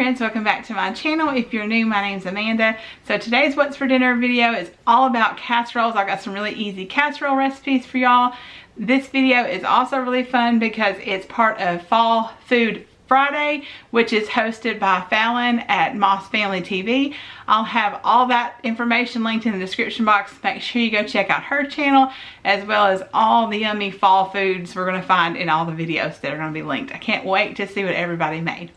friends, welcome back to my channel. If you're new, my name's Amanda. So today's what's for dinner video is all about casseroles. I've got some really easy casserole recipes for y'all. This video is also really fun because it's part of Fall Food Friday, which is hosted by Falon at Moss Family TV. I'll have all that information linked in the description box. Make sure you go check out her channel, as well as all the yummy fall foods we're going to find in all the videos that are going to be linked. I can't wait to see what everybody made.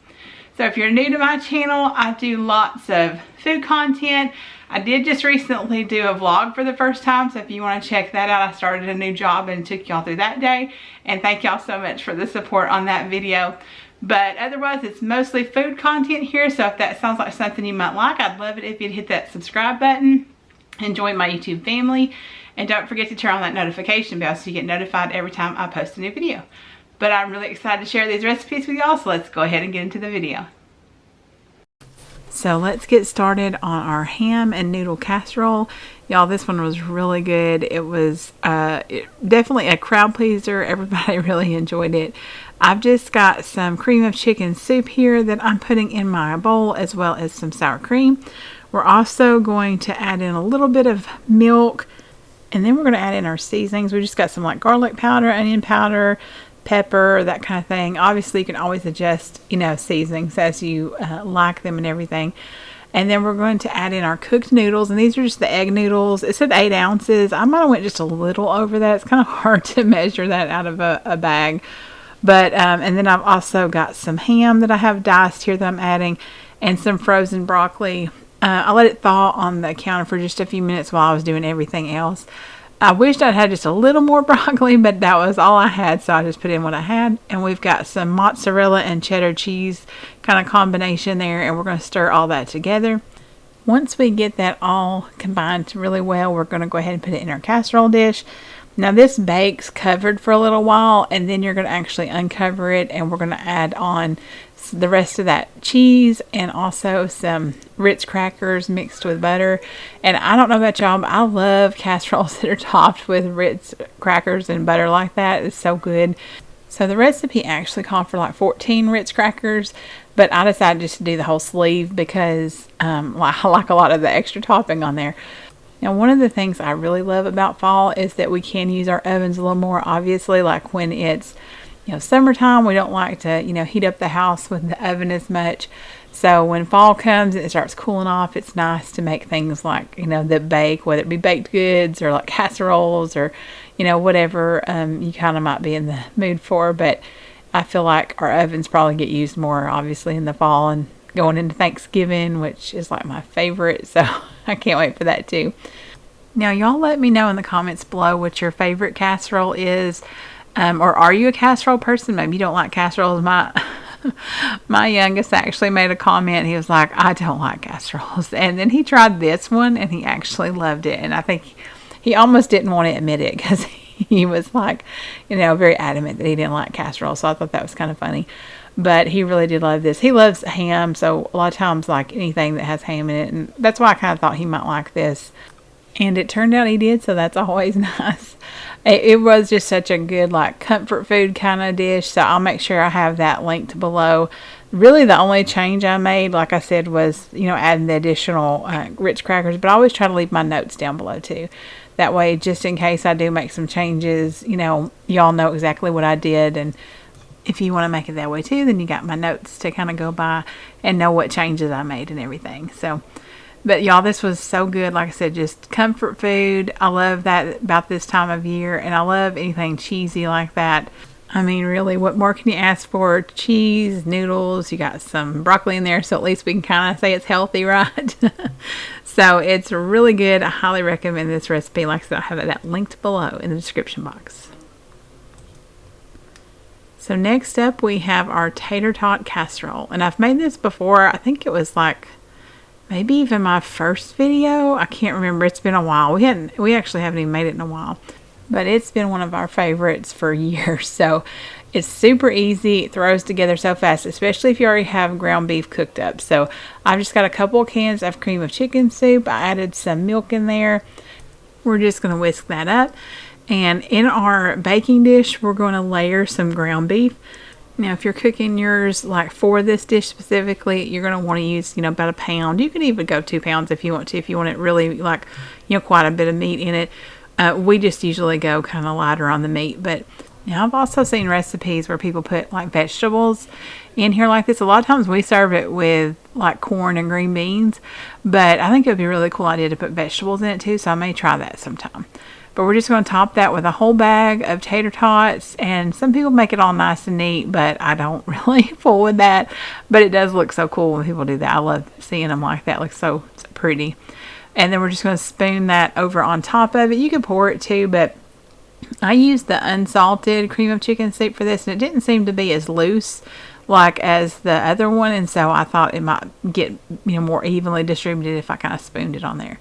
So if you're new to my channel, I do lots of food content. I did just recently do a vlog for the first time, so if you want to check that out, I started a new job and took y'all through that day. And thank y'all so much for the support on that video. But otherwise, it's mostly food content here, so if that sounds like something you might like, I'd love it if you'd hit that subscribe button and join my YouTube family. And don't forget to turn on that notification bell so you get notified every time I post a new video. But I'm really excited to share these recipes with y'all, so let's go ahead and get into the video. So let's get started on our ham and noodle casserole. Y'all, this one was really good. It was definitely a crowd pleaser. Everybody really enjoyed it. I've just got some cream of chicken soup here that I'm putting in my bowl, as well as some sour cream. We're also going to add in a little bit of milk, and then we're going to add in our seasonings. We just got some like garlic powder, onion powder, pepper, that kind of thing. Obviously, you can always adjust, seasonings as you like them and everything. And then we're going to add in our cooked noodles, and these are just the egg noodles. It said 8 ounces. I might have went just a little over that. It's kind of hard to measure that out of a bag. But and then I've also got some ham that I have diced here that I'm adding, and some frozen broccoli. I let it thaw on the counter for just a few minutes while I was doing everything else. I wished I'd had just a little more broccoli, but that was all I had, so I just put in what I had. And we've got some mozzarella and cheddar cheese kind of combination there, and we're going to stir all that together. Once we get that all combined really well, we're going to go ahead and put it in our casserole dish. Now this bakes covered for a little while, and then you're going to actually uncover it, and we're going to add on the rest of that cheese and also some Ritz crackers mixed with butter. And I don't know about y'all, but I love casseroles that are topped with Ritz crackers and butter like that. It's so good. So the recipe actually called for like 14 Ritz crackers, but I decided just to do the whole sleeve because I like a lot of the extra topping on there. Now, one of the things I really love about fall is that we can use our ovens a little more. Obviously, like when it's summertime, we don't like to, heat up the house with the oven as much. So when fall comes and it starts cooling off, it's nice to make things like, that bake, whether it be baked goods or like casseroles or, whatever you kind of might be in the mood for. But I feel like our ovens probably get used more, obviously, in the fall and going into Thanksgiving, which is like my favorite. So I can't wait for that too. Now, y'all let me know in the comments below what your favorite casserole is. Or are you a casserole person? Maybe you don't like casseroles. My youngest actually made a comment. He was like, I don't like casseroles. And then he tried this one and he actually loved it. And I think he almost didn't want to admit it because he was like, very adamant that he didn't like casseroles. So I thought that was kind of funny. But he really did love this. He loves ham. So a lot of times, like anything that has ham in it. And that's why I kind of thought he might like this. And it turned out he did, so that's always nice. It was just such a good, like, comfort food kind of dish, so I'll make sure I have that linked below. Really, the only change I made, like I said, was, adding the additional Ritz crackers, but I always try to leave my notes down below, too. That way, just in case I do make some changes, y'all know exactly what I did, and if you want to make it that way, too, then you got my notes to kind of go by and know what changes I made and everything, so... But y'all, this was so good. Like I said, just comfort food. I love that about this time of year. And I love anything cheesy like that. I mean, really, what more can you ask for? Cheese, noodles. You got some broccoli in there. So at least we can kind of say it's healthy, right? So it's really good. I highly recommend this recipe. Like I said, I have that linked below in the description box. So next up, we have our Tater Tot Casserole. And I've made this before. I think it was like... maybe even my first video. I can't remember. It's been a while. We actually haven't even made it in a while. But it's been one of our favorites for years. So it's super easy. It throws together so fast, especially if you already have ground beef cooked up. So I've just got a couple of cans of cream of chicken soup. I added some milk in there. We're just going to whisk that up. And in our baking dish, we're going to layer some ground beef. Now, if you're cooking yours like for this dish specifically, you're going to want to use, about a pound. You can even go 2 pounds if you want to, if you want it really like, quite a bit of meat in it. We just usually go kind of lighter on the meat. But now I've also seen recipes where people put like vegetables in here like this. A lot of times we serve it with like corn and green beans, but I think it would be a really cool idea to put vegetables in it too. So I may try that sometime. But we're just going to top that with a whole bag of tater tots. And some people make it all nice and neat, but I don't really fool with that. But it does look so cool when people do that. I love seeing them like that. It looks so pretty. And then we're just going to spoon that over on top of it. You can pour it too, but I used the unsalted cream of chicken soup for this, and it didn't seem to be as loose like as the other one. And so I thought it might get more evenly distributed if I kind of spooned it on there.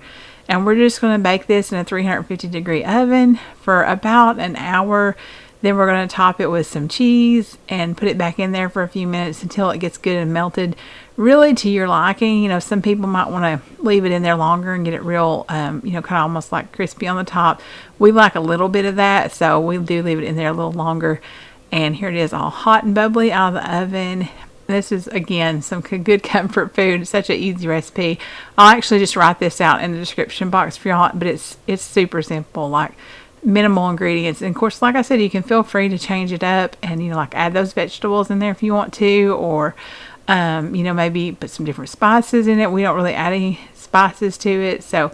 And we're just going to bake this in a 350 degree oven for about an hour. Then we're going to top it with some cheese and put it back in there for a few minutes until it gets good and melted, really to your liking. Some people might want to leave it in there longer and get it real, kind of almost like crispy on the top. We like a little bit of that, so we do leave it in there a little longer. And here it is, all hot and bubbly out of the oven. This is, again, some good comfort food. It's such an easy recipe. I'll actually just write this out in the description box for y'all, but it's super simple, like minimal ingredients. And of course, like I said, you can feel free to change it up and, like add those vegetables in there if you want to, or, maybe put some different spices in it. We don't really add any spices to it. So,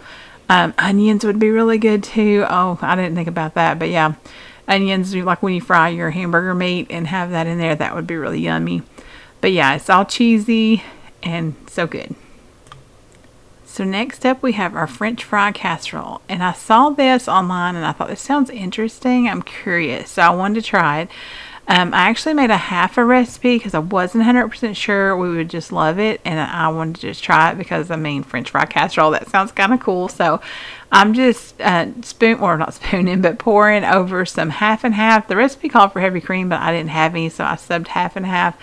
onions would be really good too. Oh, I didn't think about that, but yeah, onions, like when you fry your hamburger meat and have that in there, that would be really yummy. But yeah, it's all cheesy and so good. So next up we have our French fry casserole. And I saw this online and I thought this sounds interesting. I'm curious. So I wanted to try it. I actually made a half a recipe because I wasn't 100% sure we would just love it. And I wanted to just try it because, French fry casserole, that sounds kind of cool. So I'm just pouring over some half and half. The recipe called for heavy cream, but I didn't have any, so I subbed half and half.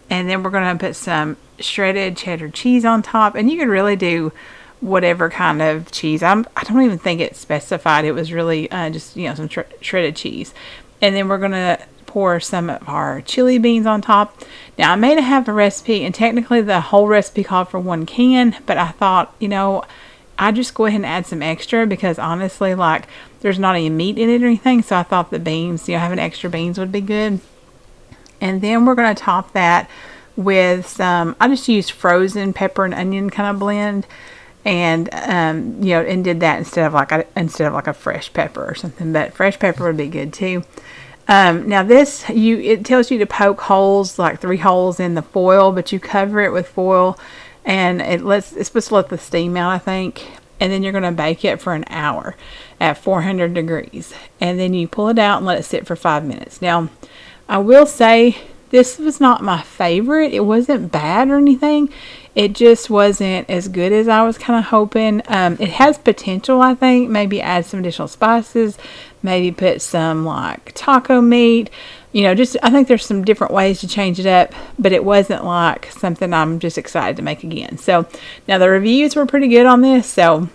And then we're going to put some shredded cheddar cheese on top. And you could really do whatever kind of cheese. I don't even think it specified. It was really just, some shredded cheese. And then we're going to pour some of our chili beans on top. Now, I made a half a recipe, and technically the whole recipe called for 1 can. But I thought, I'd just go ahead and add some extra because honestly, like, there's not any meat in it or anything. So I thought the beans, having extra beans would be good. And then we're going to top that with some, I just used frozen pepper and onion kind of blend. And, and did that instead of like a fresh pepper or something. But fresh pepper would be good too. Now this, it tells you to poke holes, like 3 holes in the foil, but you cover it with foil and it's supposed to let the steam out, I think. And then you're going to bake it for an hour at 400 degrees. And then you pull it out and let it sit for 5 minutes. Now, I will say this was not my favorite. It wasn't bad or anything. It just wasn't as good as I was kind of hoping. It has potential, I think. Maybe add some additional spices. Maybe put some like taco meat. I think there's some different ways to change it up. But it wasn't like something I'm just excited to make again. So now the reviews were pretty good on this. So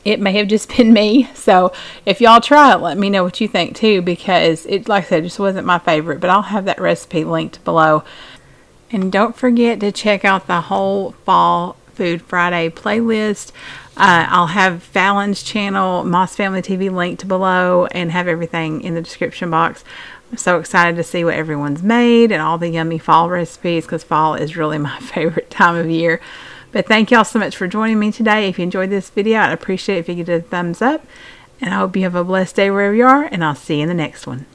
it may have just been me. So if y'all try it, let me know what you think too, because it, like I said, just wasn't my favorite. But I'll have that recipe linked below. And don't forget to check out the whole Fall Food Friday playlist. I'll have Falon's channel, Moss Family TV, linked below, and have everything in the description box. I'm so excited to see what everyone's made and all the yummy fall recipes, because fall is really my favorite time of year. But thank y'all so much for joining me today. If you enjoyed this video, I'd appreciate it if you could give it a thumbs up. And I hope you have a blessed day wherever you are, and I'll see you in the next one.